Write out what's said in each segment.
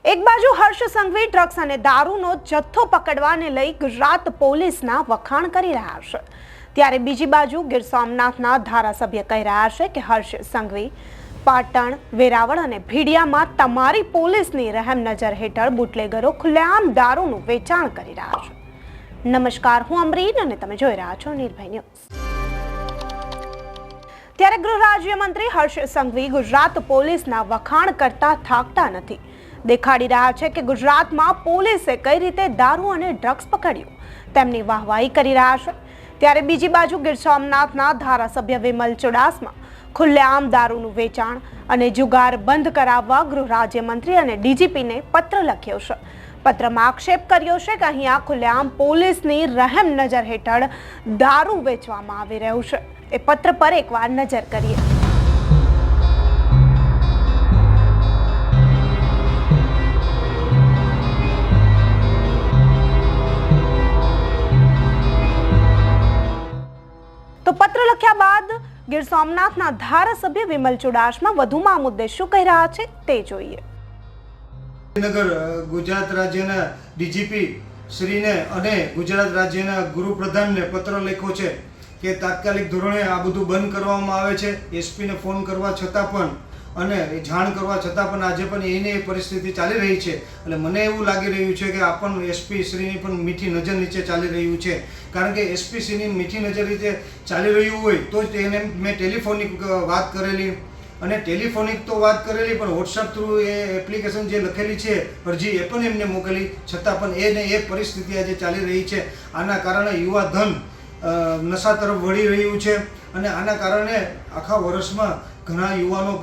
એક બાજુ હર્ષ સંઘવી ડ્રગ્સ અને દારૂનો જથ્થો પકડવાને લઈ ગુજરાત પોલીસના વખાણ કરી રહ્યા છે, ત્યારે બીજી બાજુ ગીર સોમનાથના ધારાસભ્ય કહી રહ્યા છે કે હર્ષ સંઘવી પાટણ, વેરાવળ અને ભીડિયામાં તમારી પોલીસની રહેમ નજર હેઠળ બુટલેગરો ખુલ્લેઆમ દારૂનું વેચાણ કરી રહ્યા છે। નમસ્કાર, હું અમરીન અને તમે જોઈ રહ્યા છો નિર્ભય ન્યૂઝ। ત્યારે ગૃહ રાજ્યમંત્રી હર્ષ સંઘવી ગુજરાત પોલીસના વખાણ કરતા થાકતા નથી। દેખાડી રહ્યા છે કે ગુજરાતમાં પોલીસે કઈ રીતે દારૂ અને ડ્રગ્સ પકડ્યું તેમની વાહવાહી કરી રહ્યા છે। ત્યારે બીજી બાજુ ગીર સોમનાથના ધારાસભ્ય વિમલ ચુડાસમા ખુલ્લેઆમ દારૂનું વેચાણ અને જુગાર બંધ કરાવવા ગૃહ રાજ્યમંત્રી અને ડીજીપીને પત્ર લખ્યો છે। પત્રમાં આક્ષેપ કર્યો છે કે અહીંયા ખુલ્લેઆમ પોલીસની રહેમ નજર હેઠળ દારૂ વેચવામાં આવી રહ્યું છે। એ પત્ર પર એકવાર નજર કરીએ। તો પત્ર લખ્યા બાદ ગીર સોમનાથના ધારાસભ્ય વિમલ ચુડાસમા વધુમાં આ મુદ્દે શું કહી રહ્યા છે તે જોઈએ। ગુજરાત રાજ્યના ડીજીપી શ્રીને અને ગુજરાત રાજ્યના ગૃહપ્રધાનને પત્ર લખ્યો છે કે તાત્કાલિક ધોરણે આ બધું બંધ કરવામાં આવે છે। એસપીને ફોન કરવા છતાં પણ અને જાણ કરવા છતાં પણ આજે પણ એની પરિસ્થિતિ ચાલી રહી છે। એટલે મને એવું લાગી રહ્યું છે કે આ પણ એસપી શ્રીની પણ મીઠી નજર નીચે ચાલી રહ્યું છે, કારણ કે એસપી શ્રીની મીઠી નજર નીચે ચાલી રહ્યું હોય તો જ એને મેં ટેલિફોનિક વાત કરેલી અને ટેલિફોનિક તો વાત કરેલી પણ વોટ્સઅપ થ્રુ એ એપ્લિકેશન જે લખેલી છે અરજી એ પણ એમને મોકલી, છતાં પણ એને એ પરિસ્થિતિ આજે ચાલી રહી છે। આના કારણે યુવા ધન નશા તરફ વળી રહ્યું છે અને આના કારણે આખા વર્ષમાં ઘણા યુવાનો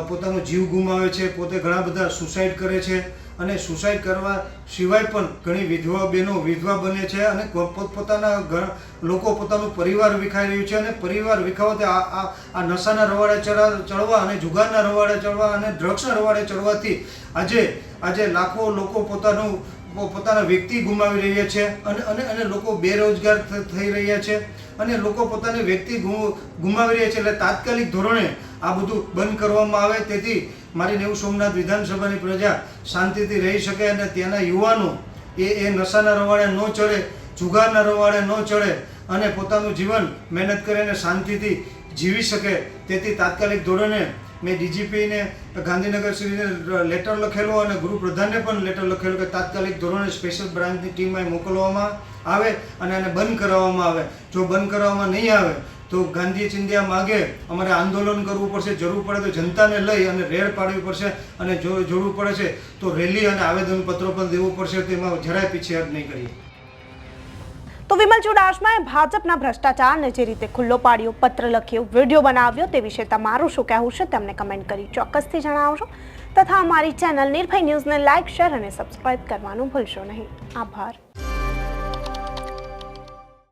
પોતાનો જીવ ગુમાવે છે, પોતે ઘણા બધા સુસાઇડ કરે છે અને સુસાઇડ કરવા સિવાય પણ ઘણી વિધવા બહેનો વિધવા બને છે અને પોતપોતાના લોકો પોતાનું પરિવાર વિખાઈ રહ્યું છે અને પરિવાર વિખાવવાથી આ નશાના રવાડે ચડવા અને જુગારના રવાડે ચડવા અને ડ્રગ્સના રવાડે ચડવાથી આજે લાખો લોકો પોતાના વ્યક્તિ ગુમાવી રહ્યા છે અને લોકો બેરોજગાર થઈ રહ્યા છે અને લોકો પોતાની વ્યક્તિ ગુમાવી રહ્યા છે। એટલે તાત્કાલિક ધોરણે આ બધું બંધ કરવામાં આવે, તેથી મારી નેવું સોમનાથ વિધાનસભાની પ્રજા શાંતિથી રહી શકે અને ત્યાંના યુવાનો એ નશાના રવાડે ન ચડે, જુગારના રવાડે ન ચડે અને પોતાનું જીવન મહેનત કરીને શાંતિથી જીવી શકે। તેથી તાત્કાલિક ધોરણે મેં ડીજીપીને ગાંધીનગર શ્રીને લેટર લખેલો અને ગૃહપ્રધાનને પણ લેટર લખેલો કે તાત્કાલિક ધોરણે સ્પેશિયલ બ્રાન્ચની ટીમ મોકલવામાં આવે અને આને બંધ કરાવવામાં આવે। જો બંધ કરવામાં નહીં આવે તો ગાંધી ચિંધ્યા માગે અમારે આંદોલન કરવું પડશે, જરૂર પડે તો જનતાને લઈ અને રેડ પાડવી પડશે અને જો જરૂર પડે છે તો રેલી અને આવેદનપત્રો પણ દેવું પડશે। તેમાં જરાય પીછેહટ નહીં કરીએ। તો વિમલ ચુડાસમાએ ભાજપના ભ્રષ્ટાચારને જે રીતે ખુલ્લો પાડ્યો, પત્ર લખ્યો, વિડીયો બનાવ્યો તે વિશે તમારું શું કહેવું છે તેમને કમેન્ટ કરી ચોક્કસથી જણાવજો તથા અમારી ચેનલ નિર્ભય ન્યૂઝને લાઇક, શેર અને સબસ્ક્રાઇબ કરવાનું ભૂલશો નહીં। આભાર।